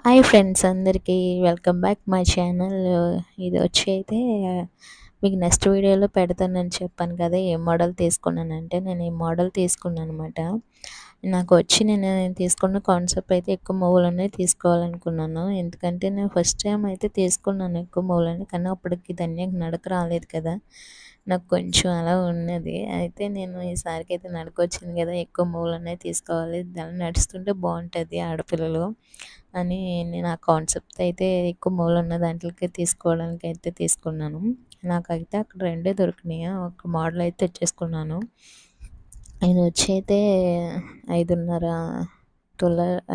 Hi friends అందరికీ welcome back my channel. ఇది వచ్చి అయితే మీకు నెక్స్ట్ వీడియోలో పెడతానని చెప్పాను కదా. ఏ మోడల్ తీసుకున్నానంటే నేను ఈ మోడల్ తీసుకున్నాను అనమాట. నాకు వచ్చి నేను తీసుకున్న కాన్సెప్ట్ అయితే ఎక్కువ మూవలనే తీసుకోవాలనుకున్నాను. ఎందుకంటే నేను ఫస్ట్ టైం అయితే తీసుకున్నాను ఎక్కువ మూవలని, కానీ అప్పటికి ధన్యకి నడక రాలేదు కదా. నాకు కొంచెం అలా ఉన్నది. అయితే నేను ఈసారికి అయితే నడక వచ్చింది కదా, ఎక్కువ మూవలనే తీసుకోవాలి, దాన్ని నడుస్తుంటే బాగుంటుంది ఆడపిల్లలు అని నేను ఆ కాన్సెప్ట్ అయితే ఎక్కువ మూలున్న దాంట్లోకి తీసుకోవడానికి అయితే తీసుకున్నాను. నాకైతే అక్కడ రెండే దొరికినాయి. ఒక మోడల్ అయితే తెచ్చేసుకున్నాను. ఇది వచ్చి అయితే 5.5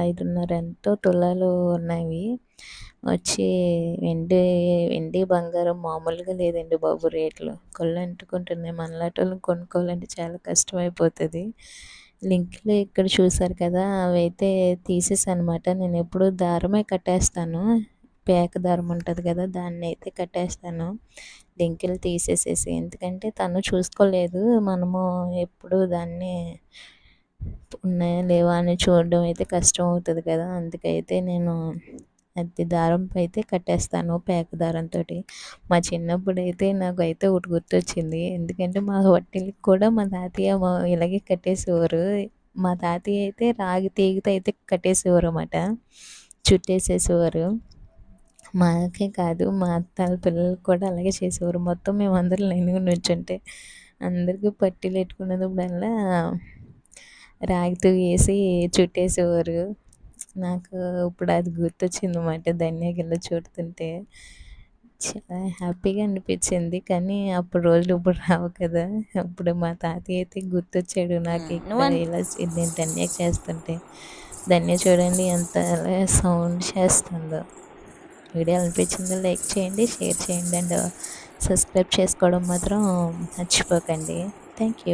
5.5 ఎంతో తులాలు ఉన్నాయి. వచ్చి వెండి వెండి బంగారం మామూలుగా లేదండి బాబు రేట్లు. కళ్ళు అంటుకుంటున్నాయి. మనలాంటి కొనుక్కోవాలంటే చాలా కష్టమైపోతుంది. లింక్లు ఇక్కడ చూసారు కదా, అవైతే తీసేసానమాట. నేను ఎప్పుడు దారమే కట్టేస్తాను, పేక దారం ఉంటుంది కదా, దాన్ని అయితే కట్టేస్తాను లింకులు తీసేసేసి. ఎందుకంటే తను చూసుకోలేదు, మనము ఎప్పుడు దాన్ని ఉన్నాయా లేవా అని చూడడం అయితే కష్టం అవుతుంది కదా. అందుకైతే నేను అది దారంతో అయితే కట్టేస్తాను, పేక దారంతో. మా చిన్నప్పుడైతే నాకైతే ఒకటి గుర్తొచ్చింది. ఎందుకంటే మా వట్టిలకి కూడా మా తాతయ్య ఇలాగే కట్టేసేవారు. మా తాతయ్య అయితే రాగి తీగతో అయితే కట్టేసేవారు అన్నమాట, చుట్టేసేసేవారు. మాకే కాదు, మా అత్తాల పిల్లలు కూడా అలాగే చేసేవారు. మొత్తం మేమందరం లైన్గా నుంచుంటే అందరికీ పట్టీలు పెట్టుకున్నప్పుడల్లా రాగితో వేసి చుట్టేసేవారు. నాకు ఇప్పుడు అది గుర్తొచ్చింది అన్నమాట ధన్యగిల్ల చూడుతుంటే. చాలా హ్యాపీగా అనిపించింది. కానీ అప్పుడు రోజులు ఇప్పుడు రావు కదా. అప్పుడు మా తాతయ్య అయితే గుర్తొచ్చాడు నాకు ఇక్కడ ఇలా నేను ధన్యకి చేస్తుంటే. ధన్య చూడండి ఎంత సౌండ్ చేస్తుందో. వీడియో అనిపించిందో లైక్ చేయండి, షేర్ చేయండి అండ్ సబ్స్క్రైబ్ చేసుకోవడం మాత్రం మర్చిపోకండి. Thank you.